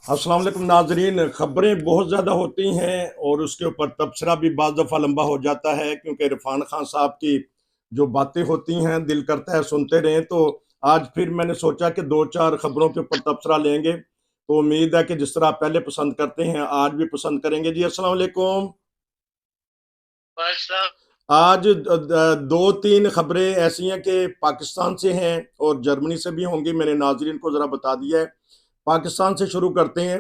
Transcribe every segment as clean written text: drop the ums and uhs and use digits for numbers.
अस्सलाम वालेकुम नाजरीन। खबरें बहुत ज़्यादा होती हैं और उसके ऊपर तबसरा भी बाज़ दफ़ा लंबा हो जाता है, क्योंकि इरफान खान साहब की जो बातें होती हैं दिल करता है सुनते रहें। तो आज फिर मैंने सोचा कि दो चार खबरों के ऊपर तबसरा लेंगे, तो उम्मीद है कि जिस तरह आप पहले पसंद करते हैं आज भी पसंद करेंगे। जी अस्सलाम वालेकुम। बस आज दो तीन खबरें ऐसी हैं कि पाकिस्तान से हैं और जर्मनी से भी होंगी। मैंने नाजरीन को ज़रा बता दिया है। पाकिस्तान से शुरू करते हैं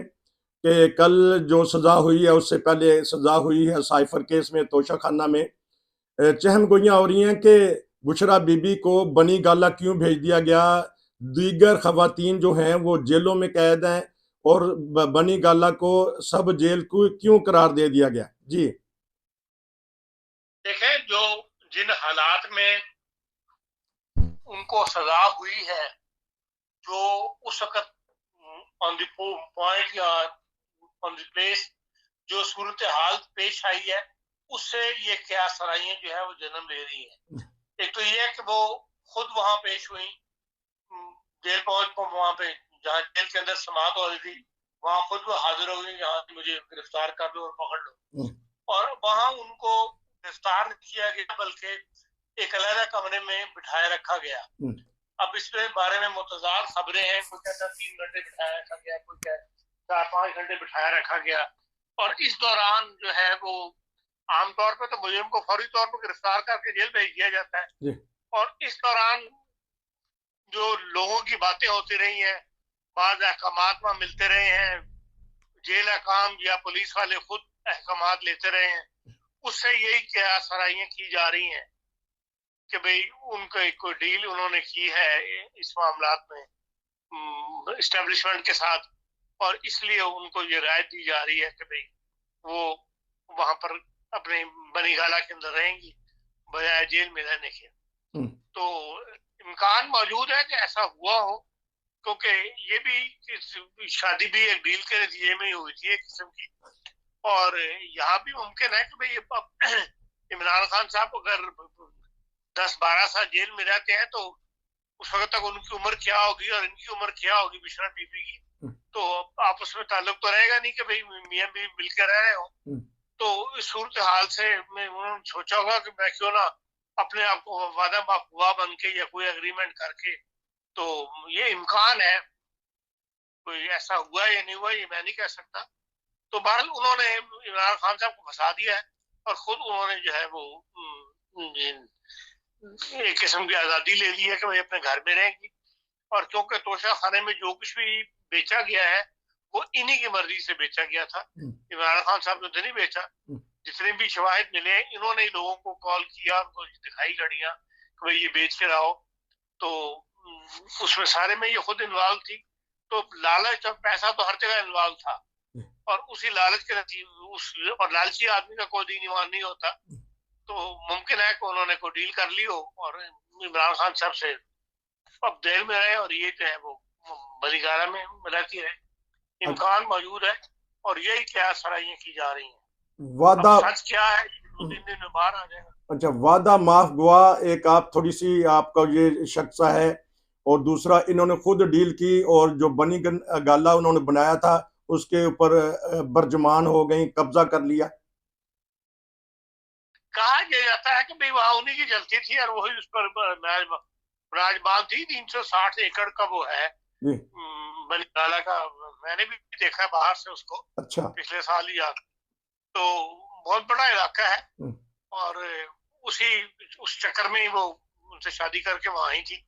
कि कल जो सजा हुई है उससे पहले सजा हुई है साइफर केस में तोशा खाना में। चहम गोइयां हो रही हैं कि बुशरा बीबी को बनी गाला क्यों भेज दिया गया। दीगर खवातीन जो हैं वो जेलों में कैद हैं और बनी गाला को सब जेल को क्यों करार दे दिया गया। जी देखें, जो जिन हालात में उनको सजा हुई है, जो उस वक्त ऑन द पॉइंट या ऑन द प्लेस जो सूरत हाल पेश आई है, उससे ये क्या सराइयां जो है वो जन्म ले रही हैं। एक तो ये है कि वो खुद वहां पेश हुई, जेल पहुंच वहां पे जहाँ जेल के अंदर समाप्त हो रही थी, वहां खुद वो हाजिर हो गई, यहाँ मुझे गिरफ्तार कर लो और पकड़ लो। और वहां उनको गिरफ्तार नहीं किया गया, बल्कि एक अलग कमरे में बिठाए रखा गया। अब इसके बारे में मुतज़ाद खबरें हैं, कोई कहता 3 घंटे बिठाया रखा गया, कोई कहता 4-5 घंटे बिठाया रखा गया। और इस दौरान जो है वो आमतौर पर तो मुजरिम को फौरी तौर पर गिरफ्तार करके जेल भेज दिया जाता है। और इस दौरान जो लोगों की बातें होती रही हैं, बाद अहकामात वहां मिलते रहे हैं, जेल अहकाम या पुलिस वाले खुद अहकामात लेते रहे हैं, उससे यही क्या सराहियां की जा रही हैं कि भाई उनको एक कोई डील उन्होंने की है इस मामलात में इस्टेब्लिशमेंट के साथ, और इसलिए उनको ये राहत दी जा रही है कि भाई वो वहां पर अपने बनीगाला के अंदर रहेंगी बजाय जेल में रहने के। तो इम्कान मौजूद है कि ऐसा हुआ हो, क्योंकि ये भी शादी भी एक डील के नतीजे में ही हुई थी एक किस्म की। और यहाँ भी मुमकिन है कि भाई इमरान खान साहब अगर 10-12 साल जेल में रहते हैं तो उस वक्त तक उनकी उम्र क्या होगी और इनकी उम्र क्या होगी, बिशरा बीबी की, तो आपस में ताल्लुक तो रहेगा नहीं कि भाई मियाँ बीवी मिलकर रह रहे हो। तो इस सूरत हाल से मैं उन्होंने सोचा होगा कि मैं क्यों ना अपने आप को वादा माफुआ बन के या कोई एग्रीमेंट करके। तो ये इम्कान है, कोई ऐसा हुआ या नहीं हुआ ये मैं नहीं कह सकता। तो बहरहाल उन्होंने इमरान खान साहब को फंसा दिया है और खुद उन्होंने जो है वो एक किस्म की आजादी ले ली है कि भाई अपने घर में रहेंगी। और क्योंकि तोशा खाने में जो कुछ भी बेचा गया है वो इन्हीं की मर्जी से बेचा गया था, इमरान खान साहब ने तो नहीं बेचा। जितने भी शवाहिद मिले इन्होंने ही लोगों को कॉल किया, उनको दिखाई लड़ियां कि भाई ये बेच के रहो। तो उसमें सारे में ये खुद इन्वॉल्व थी। तो लालच और पैसा तो हर जगह इन्वॉल्व था, और उसी लालच के नतीजे उस और लालची आदमी का कोई दीन ईमान नहीं होता। तो मुमकिन है कि उन्होंने कोई डील कर ली हो और इमरान खान साहब से अब जेल में रहे और ये जो है वो बलीगारा में रहती रहे। इम्कान मौजूद है और यही क्या सराहियां की जा रही हैं। अब वादा। सच क्या है 2-3 दिन में बाहर आ जाएगा। अच्छा, वादा माफ गुआ। एक आप थोड़ी सी आपका ये शक सा है, और दूसरा इन्होंने खुद डील की और जो बनी गाला उन्होंने बनाया था उसके ऊपर बर्जमान हो गई, कब्जा कर लिया। कहा यह जाता है कि भाई वहां उन्हीं की जलती थी और वही उस पर राजबाग थी। 360 एकड़ का वो है जी। बनीगाला का। मैंने भी देखा बाहर से उसको, अच्छा। पिछले साल ही याद। तो बहुत बड़ा इलाका है, और उसी उस चक्कर में ही वो उनसे शादी करके वहां ही थी।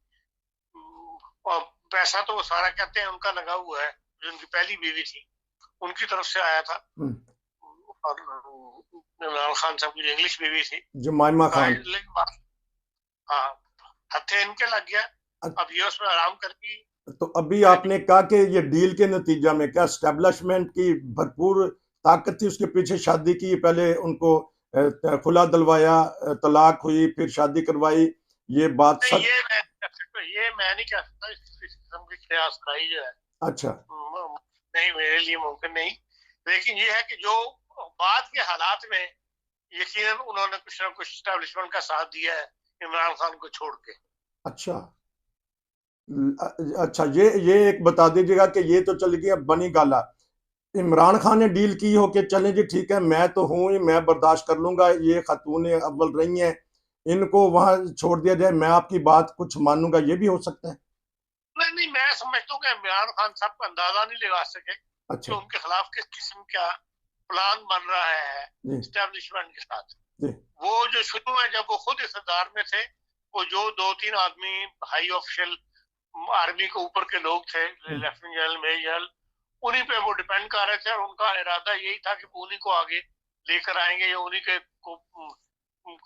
और पैसा तो वो सारा कहते हैं उनका लगा हुआ है, जो उनकी पहली बीवी थी उनकी तरफ से आया था। और इमरान खान साहब की जो इंग्लिश बीवी थी जमाइमा खान। हाँ, हथे इनके लग गया। अब ये उसमें आराम करके। तो अभी आपने कहा कि ये डील के नतीजा में क्या स्टैब्लिशमेंट की भरपूर ताकत थी उसके पीछे, शादी की, पहले उनको खुला दिलवाया, तलाक हुई, फिर शादी करवाई, ये बात नहीं, सच? ये मैं नहीं कह सकता इस किस्म की कयास कराई जो है। अच्छा। नहीं, मेरे लिए मुमकिन नहीं। लेकिन ये है कि जो बाद के हालात में यकीनन उन्होंने कुछ ना कुछ स्टैब्लिशमेंट का साथ दिया है इमरान खान को छोड़ के। अच्छा। अच्छा, ये एक बता दीजिएगा कि ये तो चल गया बनी गाला। इमरान खान ने डील की हो कि चलें जी ठीक है, मैं तो हूं ही, मैं बर्दाश्त कर लूंगा, ये खातून अव्वल रही हैं, इनको वहां छोड़ दिया जाए, मैं आपकी बात कुछ मानूंगा, ये भी हो सकता है। नहीं नहीं, मैं समझता हूँ कि इमरान खान साहब का अंदाजा नहीं लगा सके कि अच्छा। उनके खिलाफ किस किस्म का प्लान बन रहा है जी। इस्टेब्लिशमेंट के साथ। जी। वो जो शुरू में जब वो खुद इकतदार में थे, वो जो 2-3 आदमी हाई ऑफिशियल आर्मी के ऊपर के लोग थे, लेफ्टिनेंट जनरल, मेजर जनरल, उन्हीं पे वो डिपेंड कर रहे थे और उनका इरादा यही था कि उन्हीं को आगे लेकर आएंगे या उन्हीं के को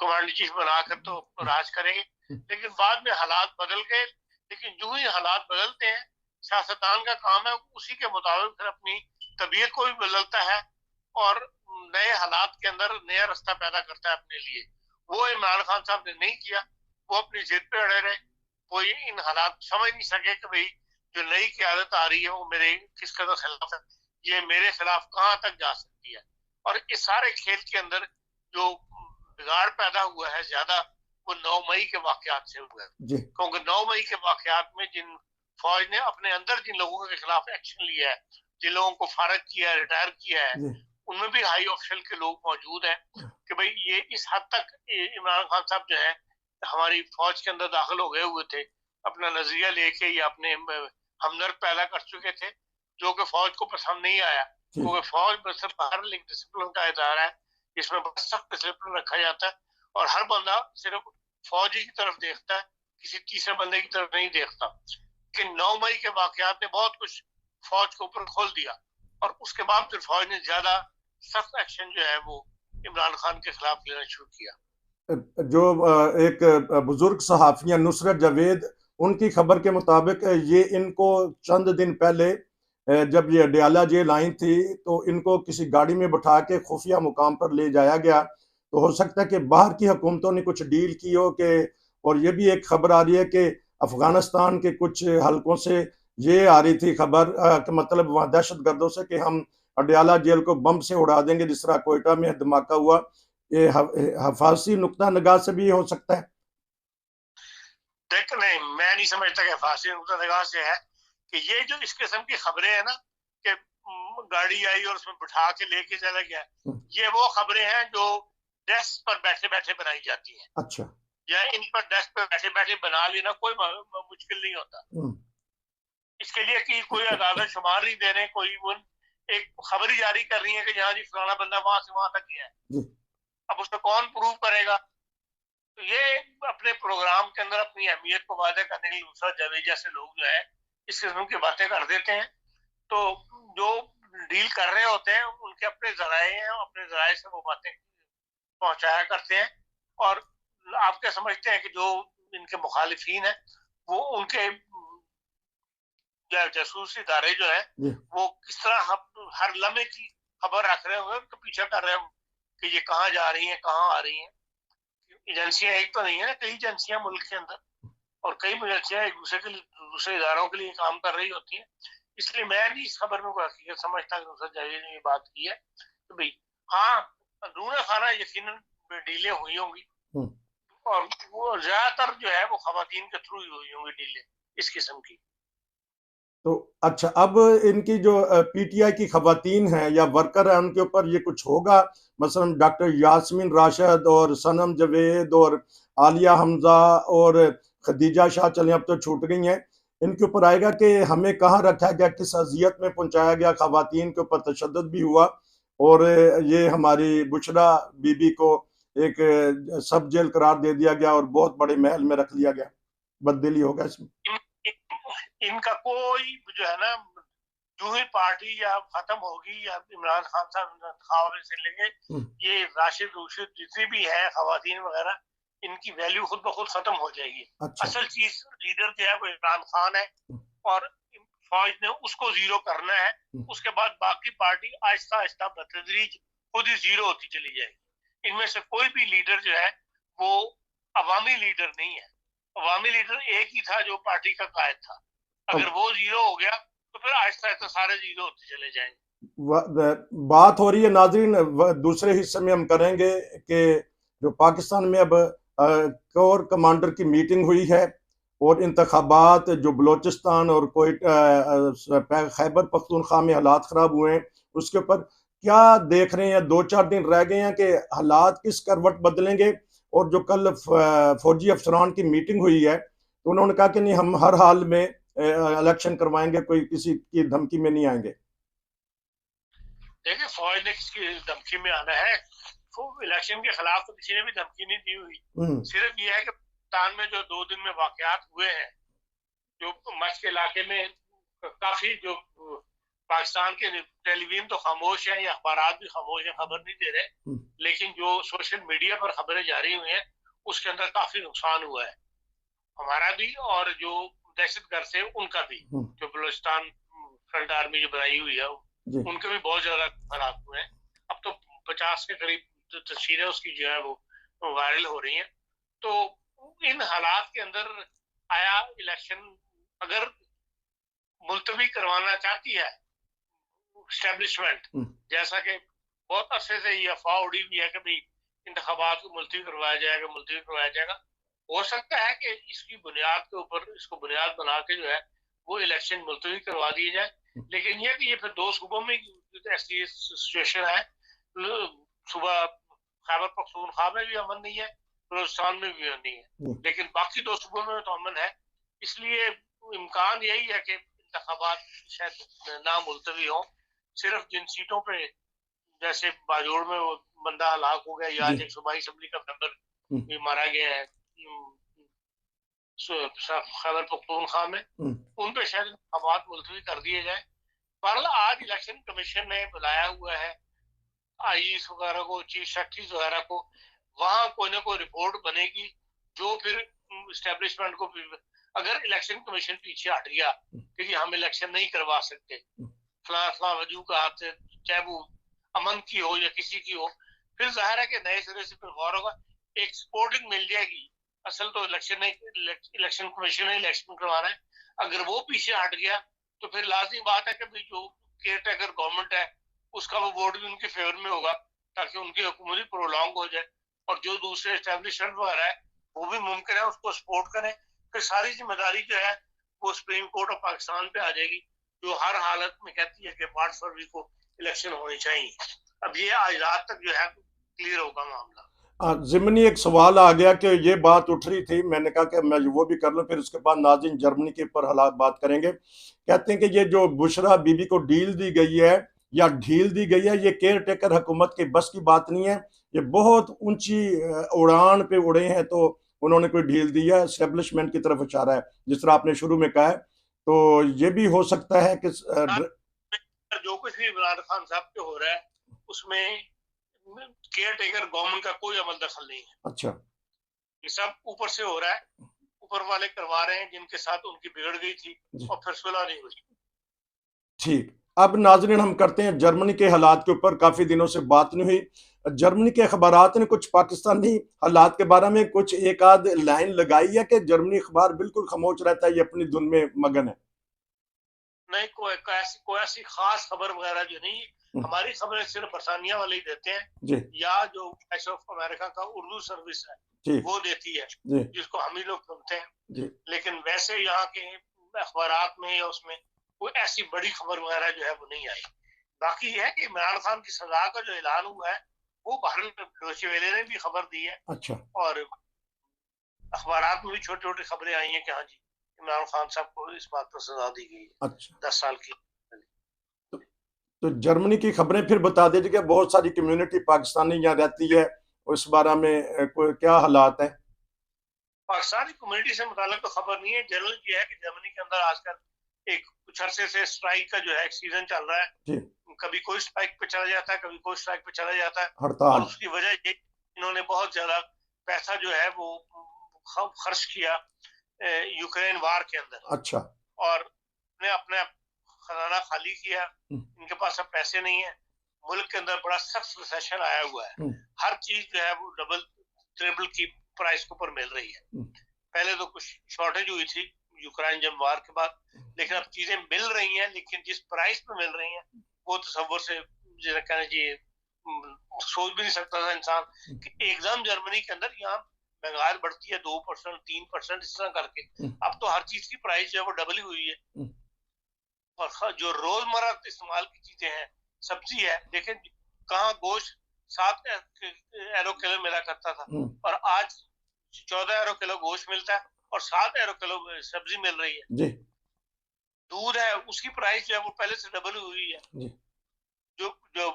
कमांडर चीफ बनाकर तो राज करेंगे। लेकिन बाद में हालात बदल गए। लेकिन जो ही हालात बदलते हैं, सियासतदान का काम है उसी के मुताबिक फिर अपनी तबीयत को भी बदलता है और नए हालात के अंदर नया रास्ता पैदा करता है अपने लिए। वो इमरान खान साहब ने नहीं किया, वो अपनी जिद पे अड़े रहे। वो इन हालात समझ नहीं सके कि भाई जो नई क़यादत आ रही है वो मेरे किस कदर खिलाफ है, ये मेरे खिलाफ कहाँ तक जा सकती है। और इस सारे खेल के अंदर जो बिगाड़ पैदा हुआ है ज्यादा, वो 9 मई के वाकयात से हुआ है। क्योंकि 9 मई के वाकयात में जिन फौज ने अपने अंदर जिन लोगों के खिलाफ एक्शन लिया है, जिन लोगों को फारग किया है, रिटायर किया है, उनमें भी हाई ऑफिशियल के लोग मौजूद हैं कि भाई ये इस हद तक इमरान खान साहब जो है हमारी फौज के अंदर दाखिल हो गए हुए थे, अपना नजरिया लेके या अपने हमदर्द पैदा कर चुके थे, जो कि फौज को पसंद नहीं आया। क्योंकि फौज में सिर्फ हार्डलिंग डिसिप्लिन का इदारा है, इसमें बस सख्त डिसिप्लिन रखा जाता है और हर बंदा सिर्फ फौजी की तरफ देखता है, किसी तीसरे बंदे की तरफ नहीं देखता। कि 9 मई के वाकयात ने बहुत कुछ फौज के ऊपर खोल दिया और उसके बाद फिर फौज ने ज्यादा सख्त एक्शन जो है वो इमरान खान के खिलाफ लेना शुरू किया। जो एक बुजुर्ग सहाफिया नुसरत जावेद, उनकी खबर के मुताबिक ये इनको चंद दिन पहले जब ये अडयाला जेल आई थी तो इनको किसी गाड़ी में बिठा के खुफिया मुकाम पर ले जाया गया। तो हो सकता है कि बाहर की हुकूमतों ने कुछ डील की हो कि, और ये भी एक खबर आ रही है कि अफगानिस्तान के कुछ हलकों से ये आ रही थी खबर कि मतलब वहाँ दहशत गर्दों से कि हम अडयाला जेल को बम से उड़ा देंगे जिस तरह कोयटा में धमाका हुआ। ये हफासी नुक्ता निगाह से भी हो सकता है। देख, नहीं, मैं नहीं समझता कि हफासी नुक्ता निगाह से है कि ये जो इस किस्म की खबरें हैं ना कि गाड़ी आई और उसमें बिठा के लेके चला गया, ये वो खबरें हैं जो डेस्क पर बैठे बैठे बनाई जाती हैं। अच्छा। या इन पर डेस्क पर बैठे बैठे बना लेना कोई मुश्किल नहीं होता। इसके लिए कि कोई अदालत शुमार नहीं दे रहे, कोई एक खबर ही जारी कर रही है कि जहाँ जी फलाना बंदा वहां से वहां तक गया है। अब उसको कौन प्रूव करेगा? तो ये अपने प्रोग्राम के अंदर अपनी अहमियत को वादे करने के लिए नुसरत जावेद जैसे लोग जो है इस किस्म की बातें कर देते हैं। तो जो डील कर रहे होते हैं उनके अपने जराए हैं, अपने जराए से वो बातें पहुंचाया करते हैं। और आप क्या समझते हैं कि जो इनके मुखालिफिन है वो उनके जासूसी इदारे जो है वो किस तरह हर लम्हे की खबर रख रहे होंगे, उनके पीछे कर रहे होंगे कि ये कहाँ जा रही हैं, कहाँ आ रही हैं। एजेंसियां एक तो नहीं है ना, कई एजेंसियां मुल्क के अंदर और कई एजेंसियां एक दूसरे के लिए, दूसरे इदारों के लिए काम कर रही होती है। इसलिए मैं नहीं इस खबर में कोई हकीकत समझता कि नुसरत जावेद ने ये बात की है। तो भाई हाँ, दूना खाना यकीनन डीलें हुई होंगी और वो ज्यादातर जो है वो खवातीन के थ्रू ही हुई होंगी डीलें इस किस्म की। तो अच्छा, अब इनकी जो पीटीआई की खवातीन हैं या वर्कर हैं उनके ऊपर ये कुछ होगा? मसलन डॉक्टर यास्मीन राशिद और सनम जावेद और आलिया हमजा और खदीजा शाह, चले अब तो छूट गई हैं, इनके ऊपर आएगा कि हमें कहाँ रखा गया, किस अजियत में पहुंचाया गया, खवातीन के ऊपर तशद्दुद भी हुआ और ये हमारी बुशरा बीबी को एक सब जेल करार दे दिया गया और बहुत बड़े महल में रख लिया गया। बददिली होगा इसमें? इनका कोई जो है ना, जो ही पार्टी या खत्म होगी या इमरान खान साहब खावे से लेंगे, ये राशिद रूशिद जितनी भी है खवातीन वगैरह, इनकी वैल्यू खुद ब खुद खत्म हो जाएगी। अच्छा। असल चीज लीडर जो है वो इमरान खान है और फौज ने उसको जीरो करना है। उसके बाद बाकी पार्टी आहिस्ता आहिस्ता बतदरीज खुद ही जीरो होती चली जाएगी। इनमें से कोई भी लीडर जो है वो अवामी लीडर नहीं है। अवामी लीडर एक ही था जो पार्टी का कायद था। अगर वो जीरो हो गया तो फिर आहिस्ता आहिस्ता सारे जीरो होते चले जाएंगे। बात हो रही है नाजरीन, दूसरे हिस्से में हम करेंगे कि जो पाकिस्तान में अब कोर कमांडर की मीटिंग हुई है और इंतखाबात जो बलोचिस्तान और खैबर पख्तूनख्वा में हालात ख़राब हुए हैं उसके ऊपर क्या देख रहे हैं? 2-4 दिन रह गए हैं कि हालात किस करवट बदलेंगे। और जो कल फौजी अफसरान की मीटिंग हुई है तो उन्होंने कहा कि नहीं, हम हर हाल में इलेक्शन करवाएंगे, कोई किसी की धमकी में नहीं आएंगे। देखिए, फौज ने किसकी धमकी में आना है? तो इलेक्शन के खिलाफ तो किसी ने भी धमकी नहीं दी हुई। सिर्फ ये है कि पाकिस्तान में जो 2 दिन में वाकयात हुए हैं, जो मच के इलाके में काफी जो पाकिस्तान के टेलीविजन तो खामोश है या अखबार भी खामोश है, खबर नहीं दे रहे, लेकिन जो सोशल मीडिया पर खबरें जारी हुई हैं उसके अंदर काफी नुकसान हुआ है, हमारा भी और जो दहशतगर्द से उनका भी। जो बलूचिस्तान फ्रंट आर्मी जो बनाई हुई है उनके भी बहुत ज्यादा हालात हुए हैं। अब तो 50 के करीब तस्वीरें उसकी जो है वो वायरल हो रही हैं। तो इन हालात के अंदर आया इलेक्शन अगर मुलतवी करवाना चाहती है एस्टेब्लिशमेंट, जैसा कि बहुत अरसे से ये अफवाह उड़ी हुई है कि भाई इंतखाबात को मुलतवी करवाया जाएगा, हो सकता है कि इसकी बुनियाद के ऊपर इसको बुनियाद बना के जो है वो इलेक्शन मुलतवी करवा दिए जाए। लेकिन यह कि ये फिर 2 सूबों में ऐसी सिचुएशन है, सुबह खैबर पख्तूनख्वा में भी अमन नहीं है, बलूचिस्तान में भी अमन नहीं है, लेकिन बाकी 2 सूबों में तो अमन है। इसलिए इम्कान यही है कि इंतखाबात शायद ना मुलतवी हो। सिर्फ जिन सीटों पे जैसे बाजोड़ में वो बंदा हलाक हो गया या आज एक सूबाई असम्बली का मेंबर भी मारा गया है खैबर पख्तूनख्वा में, उन पे शायद इंतखाबात मुलतवी कर दिए जाए। पर आज इलेक्शन कमीशन ने बुलाया हुआ है आईजी वगैरह को, चीफ सेक्रेटरी वगैरह को, वहां कोई ना कोई रिपोर्ट बनेगी जो फिर इस्टेब्लिशमेंट को, अगर इलेक्शन कमीशन पीछे हट गया क्योंकि हम इलेक्शन नहीं करवा सकते फला वजूह का हाथ से, चाहे वो अमन की हो या किसी की हो, फिर जाहिर है कि नए सिरे से फिर गौर होगा, एक सपोर्टिंग मिल जाएगी। असल तो इलेक्शन कमीशन ने इलेक्शन करवाना है, अगर वो पीछे हट गया तो फिर लाजमी बात है कि भाई जो केयर टेकर गवर्नमेंट है उसका वो वोट भी उनके फेवर में होगा ताकि उनकी हुकूमत भी प्रोलॉन्ग हो जाए, और जो दूसरे एस्टेब्लिशमेंट वगैरह है वो भी मुमकिन है उसको सपोर्ट करें। फिर सारी जिम्मेदारी जो है वो सुप्रीम कोर्ट ऑफ पाकिस्तान पे आ जाएगी, जो हर हालत में कहती है कि 5 फरवरी को इलेक्शन होने चाहिए। अब ये आज रात तक जो है क्लियर होगा मामला। ज़िमनी एक सवाल आ गया कि ये बात उठ रही थी, मैंने कहा कि मैं वो भी कर लूं, फिर उसके बाद नाज़रीन जर्मनी के ऊपर हालात बात करेंगे। कहते हैं कि ये जो बुशरा बीबी को डील दी गई है या ढील दी गई है, ये केयर टेकर हुकूमत के बस की बात नहीं है, ये बहुत ऊंची उड़ान पे उड़े हैं तो उन्होंने कोई ढील दी है, एस्टेब्लिशमेंट की तरफ इशारा है, जिस तरह आपने शुरू में कहा है। तो ये भी हो सकता है कि जो कुछ भी इमरान खान साहब पे हो रहा है उसमें केयर टेकर गवर्नमेंट का कोई अमल दखल नहीं है। अच्छा, ये सब ऊपर से हो रहा है, ऊपर वाले करवा रहे हैं जिनके साथ उनकी बिगड़ गई थी और फिर सुलह नहीं हुई। ठीक, अब नाज़रीन हम करते हैं जर्मनी के हालात के ऊपर, काफी दिनों से बात नहीं हुई। जर्मनी के अखबारात ने कुछ पाकिस्तानी हालात के बारे में कुछ एक आध लाइन लगाई है कि जर्मनी अखबार बिल्कुल खामोश रहता है, ये अपनी धुन में मगन है। नहीं, कोई ऐसी खास खबर वगैरह जो नहीं, हमारी खबरें सिर्फ बरसानिया वाले ही देते हैं या जो वॉइस ऑफ अमेरिका का उर्दू सर्विस है वो देती है जिसको हम ही लोग सुनते हैं। लेकिन वैसे यहाँ के अखबारात में या उसमें कोई ऐसी बड़ी खबर वगैरह जो है वो नहीं आई। बाकी है कि इमरान खान की सजा का जो ऐलान हुआ है वो भारत डोचे वेले ने भी खबर दी है। अच्छा, और अखबारात में भी छोटी छोटी खबरें आई हैं कि हाँ जी इमरान खान साहब को इस बात पर सजा दी गई है। अच्छा, 10 साल की। तो जर्मनी की खबरें फिर बता दीजिए, बहुत सारी कम्युनिटी पाकिस्तानी यहाँ रहती है, उस बारे में क्या हालात है? पाकिस्तानी कम्युनिटी से मुताल्लिक तो खबर नहीं है। जनरल ये है कि जर्मनी के अंदर आजकल एक कुछ अरसे से स्ट्राइक का जो है एक सीजन चल रहा है। कभी कोई स्ट्राइक पे चला जाता है, कभी कोई स्ट्राइक पे चला जाता है, हड़ताल। और उसकी वजह ये इन्होंने बहुत ज्यादा पैसा जो है वो खर्च किया यूक्रेन वार के अंदर। अच्छा, और ने अपने खजाना खाली किया, इनके पास अब पैसे नहीं है। मुल्क के अंदर बड़ा सख्त रिसेशन आया हुआ है, हर चीज जो है वो डबल ट्रिपल की प्राइस के ऊपर मिल रही है। पहले तो कुछ शॉर्टेज हुई थी यूक्रेन जब वार के बाद, लेकिन अब चीजें मिल रही हैं, लेकिन जिस प्राइस पे मिल रही हैं वो तसव्वुर से कहना चाहिए सोच भी नहीं सकता था इंसान कि एकदम जर्मनी के अंदर यहाँ महंगाई बढ़ती है 2%, 3% इस तरह करके। अब तो हर चीज की प्राइस जो है वो डबल ही हुई है। और जो रोजमर्रा इस्तेमाल की चीजें हैं, सब्जी है, देखें कहाँ गोश्त 7 यूरो किलो मिला करता था और आज 14 यूरो किलो गोश्त मिलता है और 7 यूरो किलो सब्जी मिल रही है जी। दूध है, उसकी प्राइस जो है वो पहले से डबल हुई है जी। जो जो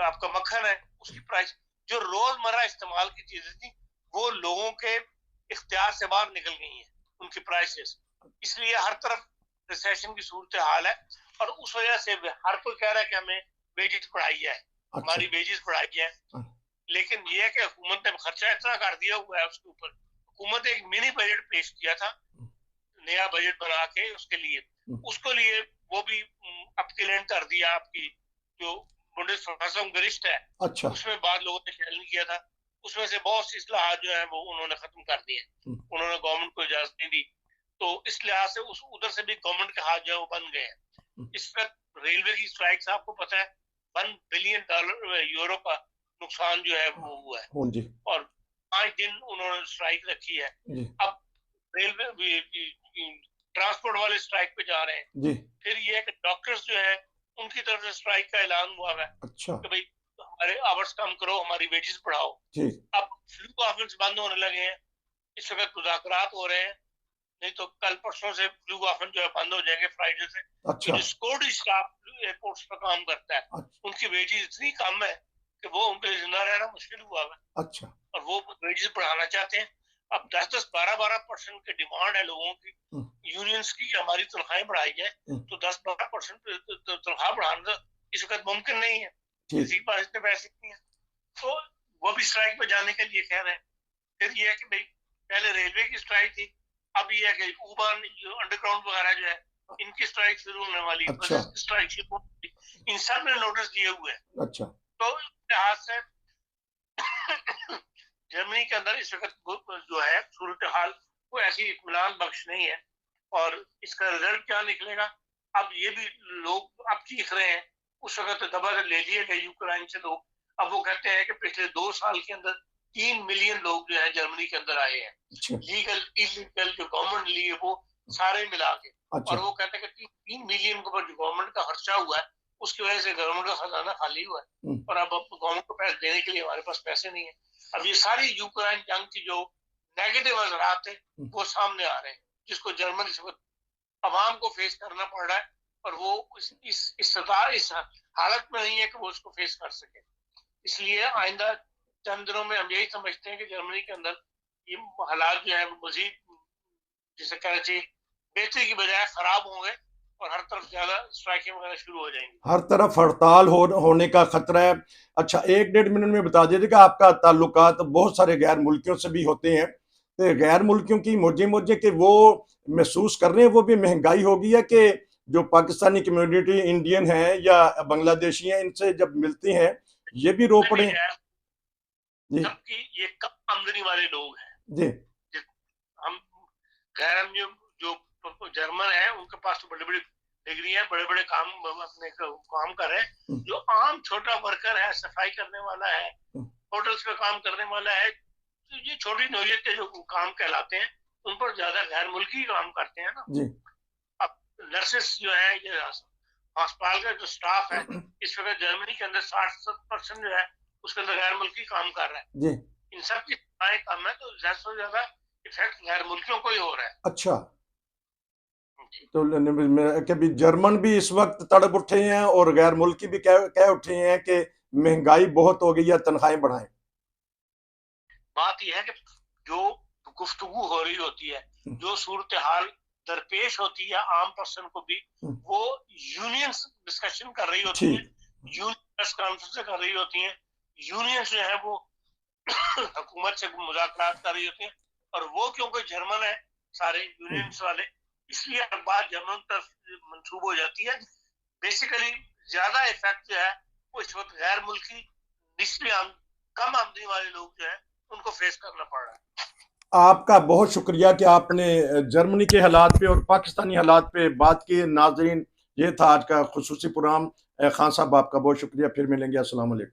आपका मक्खन है उसकी प्राइस, जो रोजमर्रा इस्तेमाल की चीजें थी वो लोगों के इख्तियार से बाहर निकल गई हैं, उनकी प्राइसेस। इसलिए हर तरफ रिसेशन की सूरत हाल है और उस वजह से हर कोई कह रहा है कि हमें वेजेस बढ़ाई है, हमारी वेजेस बढ़ाई है, लेकिन ये है कि हुकूमत ने खर्चा इतना कर दिया हुआ है उसके ऊपर। हुकूमत एक मिनी बजट पेश किया था, नया बजट बना के उसके लिए, उसको लिए वो भी अपकिलेंट कर दिया। आपकी जो बुंदेसवारसम है, अच्छा, उसमें बाद लोगों ने चैलेंज किया था, उसमें से बहुत सी इस्लाहात जो है वो उन्होंने खत्म कर दिए, उन्होंने गवर्नमेंट को इजाजत नहीं दी। तो इस लिहाज से उस उधर से भी गवर्नमेंट के हाथ जो है वो बन गए हैं। इस वक्त रेलवे की स्ट्राइक से आपको पता है $1 बिलियन यूरो का नुकसान जो है वो हुआ है और 5 दिन उन्होंने स्ट्राइक रखी है। अब रेलवे ट्रांसपोर्ट वाले स्ट्राइक पे जा रहे हैं। फिर ये है कि डॉक्टर्स जो है उनकी तरफ से स्ट्राइक का ऐलान हुआ है। अच्छा, कि भाई हमारे आवर्स कम करो, हमारी वेजेस बढ़ाओ। अब फ्लू कॉन्फ्रेंस बंद होने लगे हैं, इस वक्त मुज़ाकरात हो रहे हैं, नहीं तो कल परसों से फ्लू कॉन्फ्रेंस जो है बंद हो जाएंगे, फ्राइडे से। अच्छा। जो सिक्योरिटी स्टाफ एयरपोर्ट्स पर काम करता है, अच्छा, उनकी वेजेस इतनी कम है कि वो उनके लिए जिंदा रहना मुश्किल हुआ है। अच्छा। और वो वेजेस बढ़ाना चाहते हैं। अब 10-10, 12-12% की डिमांड है लोगों की, यूनियंस की, हमारी तनख्वाहें बढ़ाई जाए, तो 10-12% तनख्वाह बढ़ाना इस वक्त मुमकिन नहीं है, किसी के पास इतने पैसे नहीं है, तो वो भी स्ट्राइक पे जाने के लिए कह रहे हैं। फिर ये है कि भाई पहले रेलवे की स्ट्राइक थी, अब ये है कि ऊबर जो अंडरग्राउंड वगैरह जो है इनकी स्ट्राइक शुरू होने वाली है। अच्छा। स्ट्राइक शुरू होने, इन सब ने नोटिस दिए हुए हैं। अच्छा। तो लिहाज से जर्मनी के अंदर इस वक्त जो है सूरत हाल वो ऐसी इत्मीनान बख्श नहीं है और इसका रिजल्ट क्या निकलेगा अब ये भी लोग अब चीख रहे हैं। उस वक्त दबा ले लिए गए यूक्रेन से लोग, अब वो कहते हैं कि पिछले 2 साल के अंदर 3 मिलियन लोग जो है जर्मनी के अंदर आए हैं। अच्छा। लीगल इलीगल जो गवर्नमेंट लिए वो सारे मिला के। अच्छा। और वो कहते हैं कि 3 मिलियन के ऊपर जो गवर्नमेंट का खर्चा हुआ है उसकी वजह से गवर्नमेंट का खजाना खाली हुआ है और अब गवर्नमेंट को पैसे देने के लिए हमारे पास पैसे नहीं है। अब ये सारी यूक्रेन जंग की जो नेगेटिव असरात थे वो सामने आ रहे हैं, जिसको जर्मन इस वक्त अवाम को फेस करना पड़ रहा है और वो इस हालत में नहीं है कि वो उसको फेस कर सके। इसलिए आइंदा चंद दिनों में हम यही समझते हैं कि जर्मनी के अंदर ये हालात जो है मजीद जिसे कहना चाहिए बेहतरी की बजाय खराब होंगे और हर तरफ ज्यादा स्ट्राइकिंग वगैरह शुरू हो जाएंगी, हर तरफ हड़ताल होने का खतरा है। अच्छा, 1-1.5 मिनट में बता दीजिए कि आपका ताल्लुकात बहुत सारे गैर मुल्कियों से भी होते हैं, तो गैर मुल्कियों की मुझे कि वो महसूस कर रहे हैं वो भी महंगाई हो गई है कि जो पाकिस्तानी कम्युनिटी इंडियन है या बांग्लादेशी है इनसे जब मिलती हैं ये भी रो पड़े हैं। जबकि ये कम आमदनी वाले लोग हैं जी, हम गैर जो जर्मन है उनके पास तो बड़ी बड़ी डिग्री है, बड़े बड़े काम अपने काम कर रहे हैं। जो आम छोटा वर्कर है, सफाई करने वाला है, होटल्स में काम करने वाला है, तो ये छोटी नौयत के जो काम कहलाते हैं उन पर ज्यादा गैर मुल्की काम करते हैं ना जी। अब नर्सेस जो है, ये अस्पताल का जो स्टाफ है इस वक्त जर्मनी के अंदर 60-70% जो है उसके अंदर गैर मुल्की काम कर रहा है जी। इन सब की कम है तो ज्यादा से ज्यादा इफेक्ट गैर मुल्कियों को ही हो रहा है। अच्छा, तो कभी जर्मन भी इस वक्त तड़प उठे हैं और गैर मुल्की भी कह उठे हैं कि महंगाई बहुत हो गई है, तनख्वाहें बढ़ाएं। बात यह है कि जो गुफ्तगू हो रही होती है, जो सूरत हाल दरपेश होती है आम पर्सन को भी, वो यूनियंस डिस्कशन कर रही होती है, यूनियन कॉन्फ्रेंस कर रही होती है, यूनियन जो है वो हुकूमत से मुज़ाकरात कर रही होती है और वो क्योंकि जर्मन है सारे यूनियंस वाले, इसलिए बात जर्मन तरफ मंसूब हो जाती है। बेसिकली ज्यादा इफेक्ट जो है वो इस वक्त गैर मुल्की निस्बी कम आमदनी वाले लोग जो है उनको फेस करना पड़ रहा है। आपका बहुत शुक्रिया कि आपने जर्मनी के हालात पे और पाकिस्तानी हालात पे बात की। नाजरीन, ये था आज का खुसूसी प्रोग्राम। खान साहब आपका बहुत शुक्रिया, फिर मिलेंगे। अस्सलाम वालेकुम।